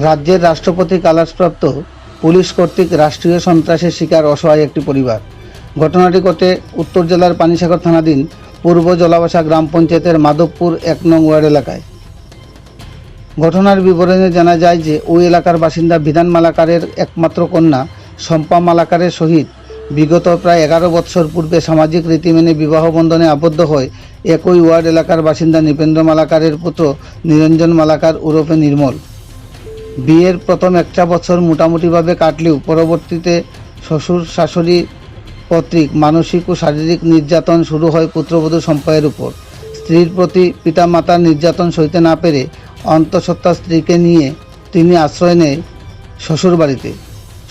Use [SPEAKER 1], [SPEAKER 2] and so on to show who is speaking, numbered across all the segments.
[SPEAKER 1] রাজ্যের রাষ্ট্রপতি কালাসপ্রাপ্ত পুলিশ কর্তৃক রাষ্ট্রীয় সন্ত্রাসের শিকার অসহায় একটি পরিবার। ঘটনাটি ঘটে উত্তর জেলার পানিসাগর থানাধীন পূর্ব জলাবাসা গ্রাম পঞ্চায়েতের মাধবপুর ১ নং ওয়ার্ড এলাকায়। ঘটনার বিবরণে জানা যায় যে ওই এলাকার বাসিন্দা বিধান মালাকারের একমাত্র কন্যা শম্পা মালাকারের সহিত বিগত প্রায় ১১ বৎসর পূর্বে সামাজিক রীতি মেনে বিবাহ বন্ধনে আবদ্ধ হয় একই ওয়ার্ড এলাকার বাসিন্দা নৃপেন্দ্র মালাকারের পুত্র নিরঞ্জন মালাকার ওরফে নির্মল। বিয়ের প্রথম একটা বছর মোটামুটিভাবে কাটলেও পরবর্তীতে শ্বশুর শাশুড়ি কর্তৃক মানসিক ও শারীরিক নির্যাতন শুরু হয় পুত্রবধূ শম্পায়ের উপর। স্ত্রীর প্রতি পিতামাতার নির্যাতন সইতে না পেরে অন্তঃসত্ত্বা স্ত্রীকে নিয়ে তিনি আশ্রয় নেয় শ্বশুরবাড়িতে।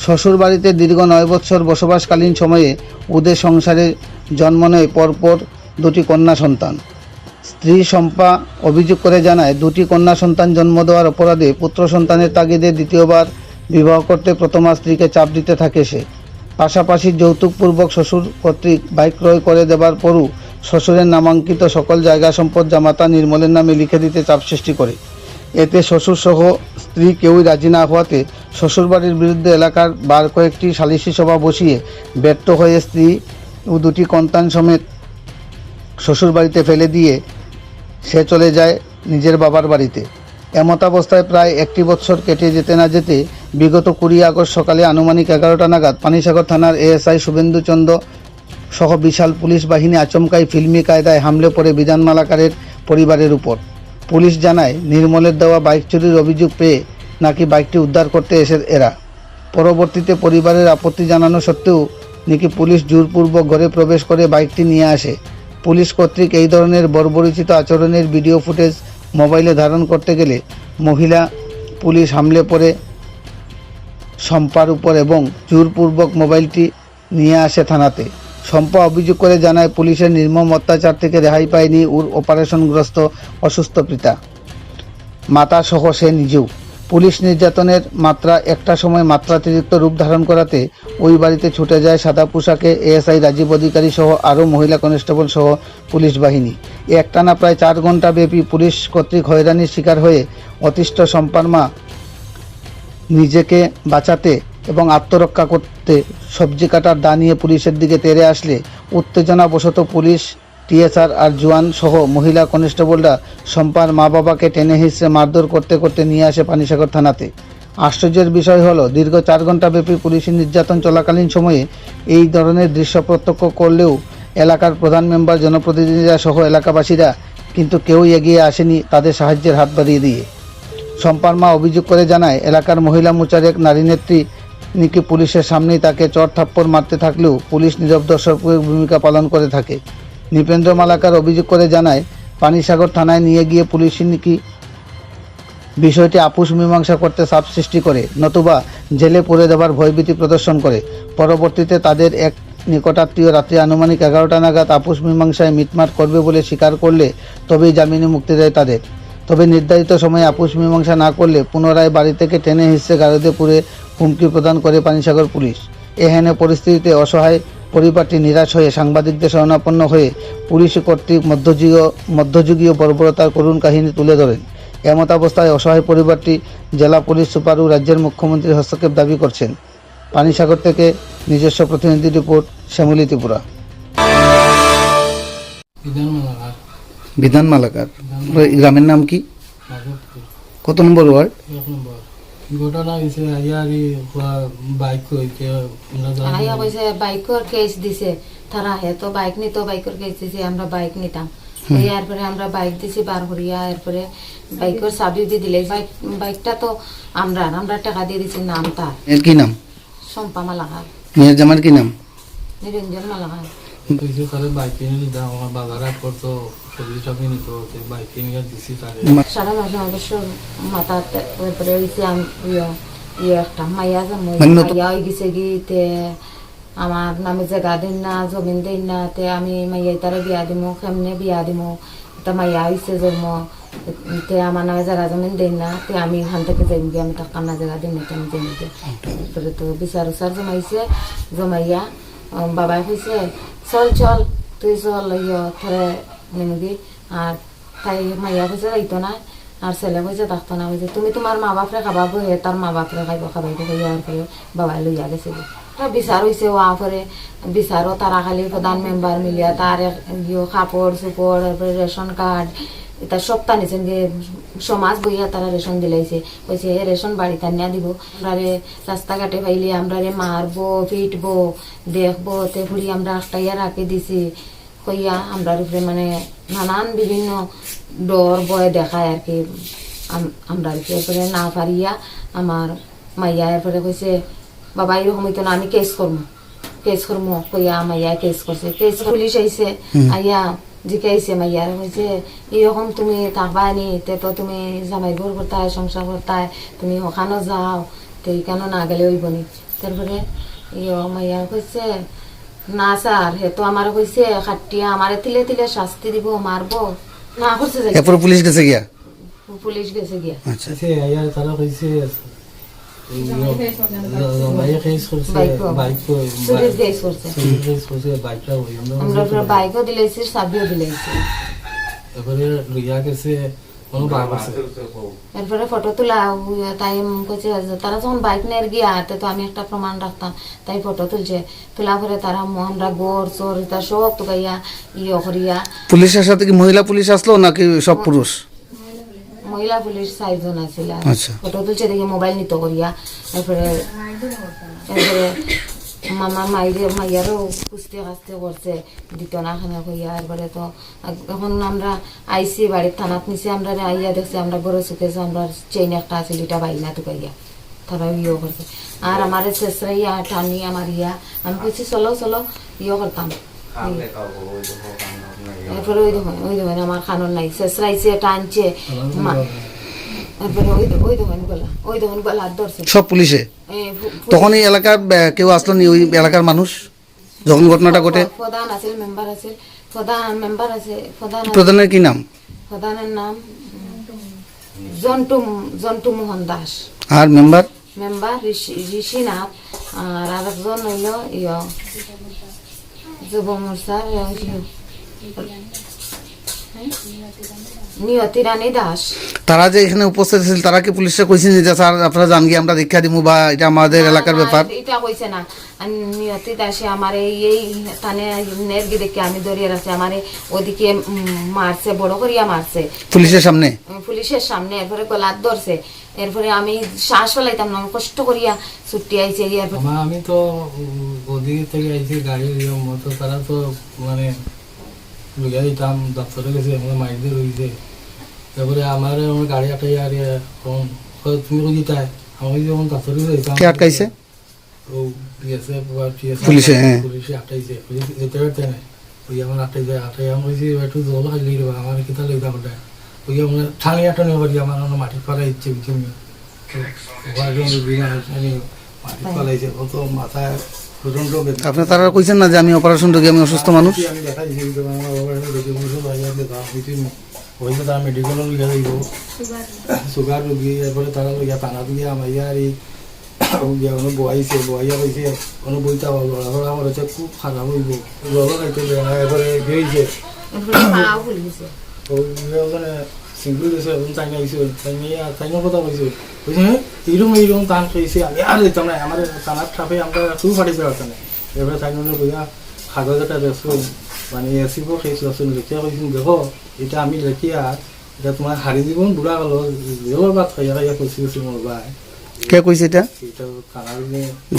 [SPEAKER 1] শ্বশুরবাড়িতে দীর্ঘ ৯ বৎসর বসবাসকালীন সময়ে ওদের সংসারে জন্ম নেয় পরপর দুটি কন্যা সন্তান। স্ত্রী শম্পা অভিযোগ করে জানায়, দুটি কন্যা সন্তান জন্ম দেওয়ার অপরাধে পুত্র সন্তানের তাগিদে দ্বিতীয়বার বিবাহ করতে প্রথমা স্ত্রীকে চাপ দিতে থাকে সে। পাশাপাশি যৌতুকপূর্বক শ্বশুর কর্তৃক বাইক ক্রয় করে দেবার পরও শ্বশুরের নামাঙ্কিত সকল জায়গা সম্পদ জামাতা নির্মলের নামে লিখে দিতে চাপ সৃষ্টি করে। এতে শ্বশুরসহ স্ত্রী কেউই রাজি না হওয়াতে শ্বশুরবাড়ির বিরুদ্ধে এলাকার বার কয়েকটি সালিশি সভা বসিয়ে ব্যর্থ হয়ে স্ত্রী ও দুটি সন্তান সমেত শ্বশুরবাড়িতে ফেলে দিয়ে সে চলে যায় নিজের বাবার বাড়িতে। এমতাবস্থায় প্রায় ১ বৎসর কেটে যেতে না যেতে বিগত ২০ আগস্ট সকালে আনুমানিক ১১টা নাগাদ পানিসাগর থানার এএসআই শুভেন্দু চন্দ্র সহ বিশাল পুলিশ বাহিনী আচমকাই ফিল্মি কায়দায় হামলে পড়ে বিধান মালাকারের পরিবারের উপর। পুলিশ জানায়, নির্মলের দেওয়া বাইক চুরির অভিযোগ পেয়ে নাকি বাইকটি উদ্ধার করতে এসে এরা। পরবর্তীতে পরিবারের আপত্তি জানানো সত্ত্বেও নাকি পুলিশ জোরপূর্বক ঘরে প্রবেশ করে বাইকটি নিয়ে আসে। পুলিশ কর্তৃক এই ধরনের বর্বরোচিত আচরণের ভিডিও ফুটেজ মোবাইলে ধারণ করতে গেলে মহিলা পুলিশ হামলে পড়ে শম্পার উপর এবং জোরপূর্বক মোবাইলটি নিয়ে আসে থানাতে। শম্পা অভিযোগ করে জানায়, পুলিশের নির্মম অত্যাচার থেকে রেহাই পায়নি ওর অপারেশনগ্রস্ত অসুস্থ পিতা মাতা সহ সে নিজেও। পুলিশ নির্যাতনের মাত্রা একটা সময় মাত্রাতিরিক্ত রূপ ধারণ করাতে ওই বাড়িতে ছুটে যায় সাদা পোশাকে এএসআই রাজীব অধিকারী সহ আরও মহিলা কনস্টেবল সহ পুলিশ বাহিনী। একটানা প্রায় ৪ ঘণ্টা ব্যাপী পুলিশ কর্তৃক হয়রানির শিকার হয়ে অতিষ্ঠ শম্পার মা নিজেকে বাঁচাতে এবং আত্মরক্ষা করতে সবজি কাটার দা নিয়ে পুলিশের দিকে তেড়ে আসলে উত্তেজনাবশত পুলিশ, টিএসআর আর জওয়ান সহ মহিলা কনস্টেবলরা শম্পার মা বাবাকে টেনে হিঁচড়ে মারধর করতে করতে নিয়ে আসে পানিসাগর থানাতে। আশ্চর্যের বিষয় হলো, দীর্ঘ ৪ ঘণ্টা ব্যাপী পুলিশি নির্যাতন চলাকালীন সময়ে এই ধরনের দৃশ্য প্রত্যক্ষ করলেও এলাকার প্রধান মেম্বার, জনপ্রতিনিধিরা সহ এলাকাবাসীরা কিন্তু কেউই এগিয়ে আসেনি তাদের সাহায্যের হাত বাড়িয়ে দিয়ে। শম্পার মা অভিযোগ করে জানায়, এলাকার মহিলা মোর্চার এক নারী নেত্রী নাকি পুলিশের সামনেই তাকে চড় থাপ্পড় মারতে থাকলেও পুলিশ নীরব দর্শকের ভূমিকা পালন করে থাকে। নৃপেন্দ্র মালাকার অভিযোগ করে জানায়, পানিসাগর থানায় নিয়ে গিয়ে পুলিশ নাকি বিষয়টি আপোষ মীমাংসা করতে চাপ সৃষ্টি করে, নতুবা জেলে পুরে দেওয়ার ভয়ভীতি প্রদর্শন করে। পরবর্তীতে তাদের এক নিকটাত্মীয় রাত্রি আনুমানিক ১১টা নাগাদ আপোষ মীমাংসায় মিটমাট করবে বলে স্বীকার করলে তবেই জামিনে মুক্তি দেয় তাদের। তবে নির্ধারিত সময়ে আপোষ মীমাংসা না করলে পুনরায় বাড়ি থেকে টেনে হিঁচড়ে গারদে পুরে হুমকি প্রদান করে পানিসাগর পুলিশ। এহেন পরিস্থিতিতে অসহায় পরিবারটি নিরাশ হয়ে সাংবাদিকদের শরণাপন্ন হয়ে পুলিশ কর্তৃক মধ্যযুগীয় বর্বরতার করুণ কাহিনী তুলে ধরেন। এমতাবস্থায় অসহায় পরিবারটি জেলা পুলিশ সুপার ও রাজ্যের মুখ্যমন্ত্রীর হস্তক্ষেপ দাবি করছেন। পানিসাগর থেকে নিজস্ব প্রতিনিধি রিপোর্ট, শ্যামলী ত্রিপুরা। বিধান মালাকার গ্রামের নাম কি? কত নম্বর ওয়ার্ড?
[SPEAKER 2] ঘটনা হয়েছে বাইকের কেস দিছে তারা, তো বাইক নিত, বাইকের কেস দিছে, আমরা বাইক নিতাম। এরপরে আমরা বাইক দিছি বার করিয়া, এরপরে বাইকের চাবি দিয়ে দিলে বাইকটা তো আমরা টাকা দিয়ে দিছি। নাম তার
[SPEAKER 1] কি নাম?
[SPEAKER 2] শম্পা মালাকার।
[SPEAKER 1] মেয়ের জামার কি নাম?
[SPEAKER 2] নিরঞ্জন মালাকার। সারা মাসে অবশ্য মাথা তারপরে একটা মাইয়া মাইয়া হয়ে গেছে গিয়ে আমার নামে জায়গা দিন না, জমিন দিন না, তে আমি মাইয়া তারা বিয়া দিমো, কেমনে বিয়া দিমো, তা মাইয়া হয়েছে জন্ম, তে আমার নামে জায়গা জমিন দিন না, তে আমি এখান থেকে যাই গিয়ে আমি তার কান্না জায়গা দিন না, আমি জমি দিয়ে। তারপরে তো বিচার উচার জমাইছে, জমাইয়া বাবাই কইছে চল চল তুই চল থরে নেমগি। আর তাই মাইয়া কইছে যাইতো না, আর ছেলে কইছে থাকতো না, কইছে তুমি তোমার মা বাপরে খাবাবো, হে তার মা বাপরে খাবাইবো কইয়া আর করে বাবাই লইয়া গেছে। বিচার হয়েছে ওয়া পরে বিচারও তারা খালি প্রধান মেম্বার মিলিয়া তার কাপড় চোপড় তারপরে রেশন কার্ড এটা সব টানিছেন যে সমাজ বইয়া তারা রেশন দিলাইছে, কইছে হে রেশন বাড়িতে আনিয়া দিব, আমরা রাস্তাঘাটে পাইলে আমরা মারবো পিটবো দেখবো তে ফুড়ি আমরা আটটাইয়া রাখি দিছি কইয়া আমরা উপরে মানে নানান বিভিন্ন ডর ভয় দেখায় আর কি। আমরা এরপরে না পারিয়া আমার মাইয়া এরপরে কইছে বাবা এরকম হইতো না, আমি কেস করবো কইয়া মাইয়া কেস করছে। কেস পুলিশ আইছে আইয়া জিকাইছে মাইয়ার, কইছে এরকম তুমি থাকবা নি, তো তুমি জামাই বোর করতায় সংসার করতায়, তুমি ওখানো যাও তো এইখানো না গেলে হইব নি। তারপরে মাইয়া কইছে না স্যার হে তো আমার কইছে খাটিয়া আমারে তিলে তিলে শাস্তি দিব মারবো না করছে।
[SPEAKER 1] এরপর পুলিশ গেছে গিয়া,
[SPEAKER 2] পুলিশ গেছে গিয়া।
[SPEAKER 1] আচ্ছা
[SPEAKER 3] তারা কইছে
[SPEAKER 2] বাইকও দিলাইছে চাবিও দিলাইছে। এরপরে ফটো তোলা তাই কইছে তারা যখন বাইক নিয়ে গিয়া তো আমি একটা প্রমাণ রাখতাম, তাই ফটো তুলছে। তোলা পরে তারা আমরা গোর চোর এটা সব তো গাইয়া করিয়া।
[SPEAKER 1] পুলিশের সাথে কি মহিলা পুলিশ আসলো নাকি সব পুরুষ?
[SPEAKER 2] মহিলা পুলিশ 4 জন আছিল।
[SPEAKER 1] আচ্ছা
[SPEAKER 2] ফটো তুলছে দেখি মোবাইল নিত করিয়া। এরপরে মামার মাইয়ারও কুস্তি কাস্তি করছে দিত না খানা কইয়া। এরপরে তো এখন আমরা আইসি বাড়ির থানাত নিচে আমরা আইয়া দেখছি আমরা গরু শুকেছে আমরা চেইন একটা আছে এটা বাইনা টুকাইয়া তারা করছে। আর আমার শেষরাইয়া টানি আমার আমি কইছি চলো চলো করতাম। এরপরে ওই দেখেন আমার খানোর নাই শেষরাইছে টানছে। এরপরে ওই দেখেন গলা হাত ধরছে
[SPEAKER 1] সব পুলিশে। তখন এই এলাকার কেউ আসলো নি, ওই এলাকার মানুষ যখন ঘটনাটা ঘটে?
[SPEAKER 2] প্রধান আছে মেম্বার আছে
[SPEAKER 1] প্রধানের কি নাম?
[SPEAKER 2] প্রধানের নাম জন্টু মোহন দাস।
[SPEAKER 1] আর মেম্বার
[SPEAKER 2] ঋষিনাথ। আর আরেকজন হইল যুব মোর্চার নিয়তি রানী দাস।
[SPEAKER 1] তারা যে এখানে উপস্থিত ছিল তারা কি পুলিশে কইছেন যে স্যার আপনারা জান গিয়ে আমরা দীক্ষা দিব বা এটা আমাদের এলাকার ব্যাপার?
[SPEAKER 2] এটা কইছে না। নিয়তি দাসে আমার এই থানে নেরগি দেখে আমি দরিয়ে রাখছি আমার ওদিকে মারছে বড় করিয়া মারছে
[SPEAKER 1] পুলিশের সামনে।
[SPEAKER 2] এরপরে গলাত ধরছে। এরপরে আমি শ্বাস ফেলাইতাম না, কষ্ট করিয়া ছুটি আইছে।
[SPEAKER 3] আমি তো ওদিকে থেকে আইছি গাড়ির মতো তারা তো মানে লইয়া দিতাম দপ্তরে গেছে আমরা মাইকে রয়েছে। তারপরে আমার গাড়ি আটাই আর তুমি কই দিতাই আমি যখন দপ্তরে যাইতাম।
[SPEAKER 1] কে আটকাইছে?
[SPEAKER 3] ও
[SPEAKER 1] পুলিশে
[SPEAKER 3] আটাইছে যেতে পারতে না। ওই আমার আটাই আমি কইছি একটু জল খাইলে দেবা আমার কিতা লইতা করতে ওই আমরা ঠানি আটানি করি আমার মাটি ফেলাই ইচ্ছে বুঝছি মাটি ফেলাইছে ও তো মাথায়।
[SPEAKER 1] আপনার তারা কইছেন না যে আমি অপারেশন রোগী, আমি অসুস্থ মানুষ?
[SPEAKER 3] আমি দেখাই তারা মেডিকেল লিখা দিব সুগার রোগী। এরপরে তারা লিখা টানা দিয়ে আমার ইয়ার বয়াইছে বয়াইয়া কইছে কোনো বইটা আমার হচ্ছে খুব খারাপ হইব জল খাইতে এরপরে গিয়েছে মানে সিঙ্গুল দিয়েছে চাইনা আইছে চাইনার কথা কইছে বুঝছে এইরকম টান খেয়েছে আমি আর দিতাম না আমার টানার ঠাপে আমরা খুব ফাটিতে পারতাম না। এবারে চাইনা বইয়া কাগজ একটা দেখুন মানে এসিব খেয়েছিল লিখিয়া কইছিল দেখো এটা আমি লিখিয়া এটা তোমার হারি জীবন বুড়া গেল জেলের বাদ খাইয়া খাইয়া কইছি মোর ভাই।
[SPEAKER 1] কে কইছে এটা?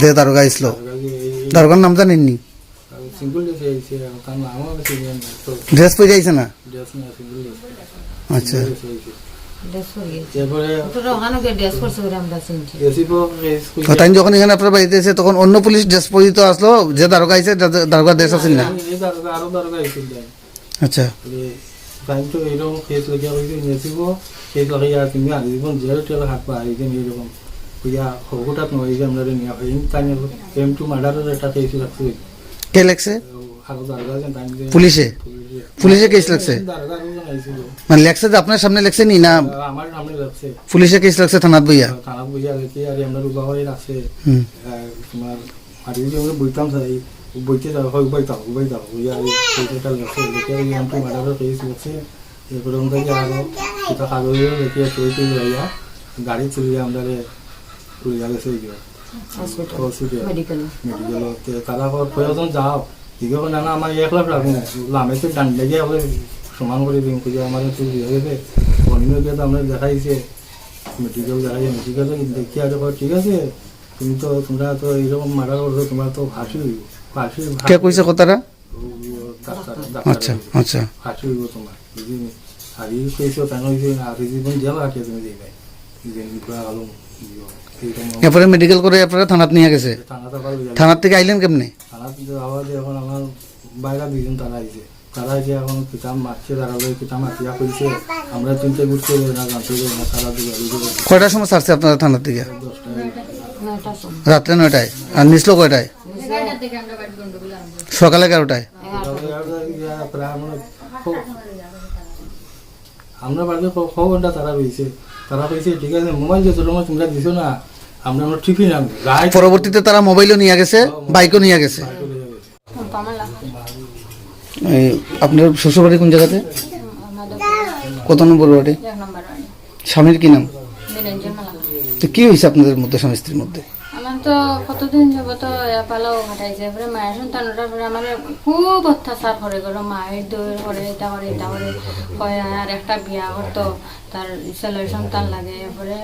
[SPEAKER 1] যে দারোগা আইছিল, দারোগার নাম জানেননি? ড্রেস পরে যাইছে না? আচ্ছা তাই যখন এখানে আপনার বাড়িতে এসে তখন অন্য পুলিশ ড্রেস পরিহিত আসলো, যে দারোগা আইছে দারোগা ড্রেস আছে না? আচ্ছা
[SPEAKER 3] তো এইরকম কেস লাগিয়া হয়েছে নেছিব কেস লাগাইয়া তুমি আনি দিব জেল টেল হাত পা এইদিন এইরকম ইয়া হঠাৎ নয় যে আমরা নিয়ে হয় তাই M2 মার্ডারের একটা কেস লাগছে।
[SPEAKER 1] কে লাগছে? পুলিশে পুলিশে কেস লাগছে মানে লাগছে যে আপনার সামনে লাগছে নি না?
[SPEAKER 3] আমার সামনে লাগছে
[SPEAKER 1] পুলিশে কেস লাগছে থানাত বইয়া
[SPEAKER 3] লেখি আর আমরা রুবাবাই রাখছে তোমার আর এই যে আমরা বইতাম চাই বইতে যাও হয় বইতাও ইয়া এইটা লাগছে লেখি M2 মার্ডারের কেস লাগছে এরপরে থেকে আরো কোথাও কাগজের রেখে সই টই লাইয়া গাড়ি তুলিয়ে আমরা তুলিয়া গেছে হসপিটাল
[SPEAKER 2] মেডিকেল
[SPEAKER 3] মেডিকেল তারা প্রয়োজন যাও দিকে না না আমার 1 লাখ রাখুন লামেতে ডান লেগে আমরা সমান করে দিন খুঁজে আমার তো দিয়ে গেছে অন্য গিয়ে তো আমরা দেখাইছে মেডিকেল দেখাই মেডিকেল দেখি আর ঠিক আছে তোমরা তো এইরকম মারা করছো তোমরা তো ফাঁসি
[SPEAKER 1] কে কইছে কথাটা? আচ্ছা
[SPEAKER 3] ডাক্তার
[SPEAKER 1] আচ্ছা।
[SPEAKER 3] ফাঁসি হইব তোমার যদি হারি কইছো তাই হইছে আর জীবন জেল আটকে তুমি দিবে ভালো
[SPEAKER 1] এরপরে মেডিকেল করে আপনারা থানাত নিয়ে গেছে। থানার থেকে আইলেন কেমনে?
[SPEAKER 3] থানা থেকে আওয়াজ এখন আমার বাইরে 2 জন তারা আইছে তারা যে এখন কিতাব মারছে তারা কিতাব মাতিয়া কইছে আমরা চিন্তা করতে না জানতে না তারা দিবে
[SPEAKER 1] কয়টার সময় ছাড়ছে আপনারা থানার থেকে?
[SPEAKER 2] 9টার সময়
[SPEAKER 1] রাত্রে 9টায়। আর নিচলো কয়টায়? সকালে 11টায়।
[SPEAKER 3] আমরা বাড়িতে খবরটা তারা পেয়েছে তারা পেয়েছে ঠিক আছে মোবাইল যে তোমরা দিছো না আমরা ঠিকই নাম
[SPEAKER 1] পরবর্তীতে তারা মোবাইলও নিয়ে গেছে, বাইকও নিয়ে গেছে। এই আপনার শ্বশুরবাড়ি কোন জায়গাতে? কত নম্বর ওয়ার্ডে?
[SPEAKER 2] 1 নম্বর ওয়ার্ডে।
[SPEAKER 1] স্বামীর কি নাম?
[SPEAKER 2] নিরঞ্জন মালাকা।
[SPEAKER 1] তো কি হয়েছে আপনাদের মধ্যে, স্বামী স্ত্রীর মধ্যে?
[SPEAKER 2] আমার তো কতদিন যাব তো পালাও ঘাটাইছে এবারে মায়ের সন্তানটার পরে আমার খুব অত্যাচার করে গেল মায়ের দৌড় করে এটা করে কয় আর একটা বিয়া করতো তার ছেলের সন্তান লাগে এরপরে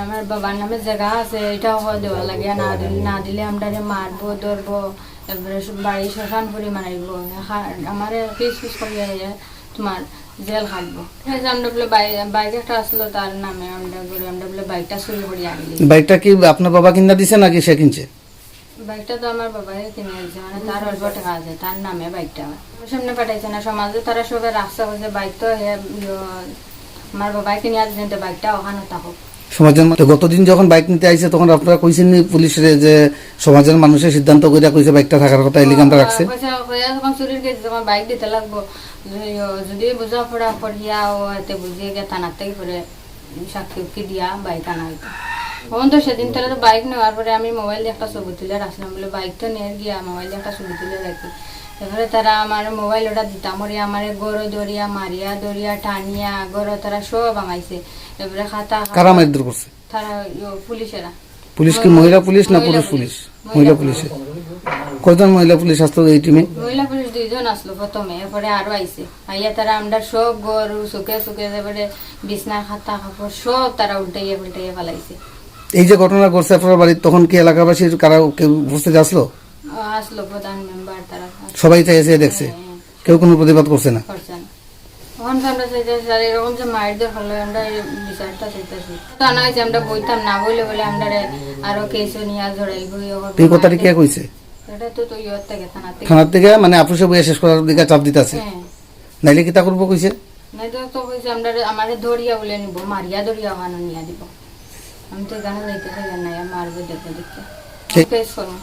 [SPEAKER 2] আমার বাবার নামে জায়গা আছে এটাও দেওয়া লাগে না দিলে আমরা মারবো ধরবো এবারে বাড়ি শ্মশান পুরি মারাইবো আমার ফিস করিয়া তোমার জেল খাটবো আমরা বলে বাইক একটা আসলো তার নামে আমরা বলে বাইকটা চুরি করি আনলি।
[SPEAKER 1] বাইকটা কি আপনার বাবা কিনা দিছে নাকি সে কিনছে?
[SPEAKER 2] বাইকটা তো আমার বাবাই কিনে দিয়েছে মানে তার অল্প টাকা আছে তার নামে বাইকটা সামনে পাঠাইছে না সমাজে তারা সবাই রাস্তা হয়েছে বাইক তো আমার বাবাই কিনে দিয়েছেন তো বাইকটা ওখানে থাকুক
[SPEAKER 1] সমাজের মধ্যে। গতদিন যখন বাইক নিতে আইছে তখন আপনারা কইছেন পুলিশের যে সমাজের মানুষের সিদ্ধান্ত কইরা কইছে বাইকটা থাকার কথা এলিগানটা রাখছে?
[SPEAKER 2] যখন চুরির গেছে যখন বাইক দিতে লাগবো যদি বোঝা পড়া পড়িয়া ও এতে বুঝিয়ে গিয়ে থানার থেকে পরে সাক্ষী উকি দিয়া বাইক আনা হইতো তখন তো সেদিন তাহলে তো বাইক নেওয়ার পরে আমি মোবাইল দিয়ে একটা ছবি তুলে রাখলাম বলে বাইক তো নিয়ে গিয়া মোবাইল দিয়ে একটা ছবি তুলে রাখি তারপরে তারা আমার মোবাইল ওটা দিতাম ওরে আমার গরো দরিয়া মারিয়া দরিয়া টানিয়া গরো তারা সব ভাঙাইছে এবারে খাতা
[SPEAKER 1] কারা মারধর করছে?
[SPEAKER 2] তারা পুলিশেরা।
[SPEAKER 1] পুলিশ কি মহিলা পুলিশ না পুরুষ পুলিশ? মহিলা পুলিশে। কয়জন মহিলা পুলিশ আসতো এই টিমে?
[SPEAKER 2] মহিলা পুলিশ 2 জন আসলো প্রথমে এরপরে আরো আইছে আইয়া তারা আমরা সব গরু শুকে এবারে বিছনা খাতা কাপড় সব তারা উল্টাইয়া ফেলাইছে।
[SPEAKER 1] এই যে ঘটনা ঘটছে আপনার বাড়ির তখন কি এলাকাবাসীর কারা কেউ উপস্থিত আসলো?
[SPEAKER 2] আসলো প্রধান মেম্বার তারা
[SPEAKER 1] সবাই তো এসে দেখছে, কেউ কোনো প্রতিবাদ করছে না?
[SPEAKER 2] করছে না। তখন তো আমরা চাইতেছি আর এরকম যে মায়ের দর হলো আমরা বিচারটা চাইতেছি জানা হয়েছে আমরা বইতাম না বলে বলে আমরা আরো কেসও নিয়ে জড়াইব।
[SPEAKER 1] এই কথাটা কে কইছে?
[SPEAKER 2] এটা তো ইয়র থেকে
[SPEAKER 1] থানার থেকে মানে আপুসে বইয়া শেষ করার দিকে চাপ দিতেছে? নাইলে কি তা করবো কইছে?
[SPEAKER 2] নাই তো কইছে আমরা আমারে ধরিয়া বলে নিব মারিয়া ধরিয়া ওখানে নিয়ে দিব আমি তো গান যাইতে চাই না মারবে দেখে কেস করবো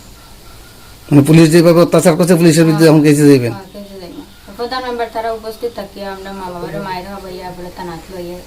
[SPEAKER 1] মানে পুলিশ যেভাবে অত্যাচার করছে পুলিশের বিরুদ্ধে এখন কেসে যাইবেন?
[SPEAKER 2] প্রধান মেম্বার তারা উপস্থিত থাকিয়া আমরা মা বাবার মায়ের হবাইয়া বলে থানাত লইয়া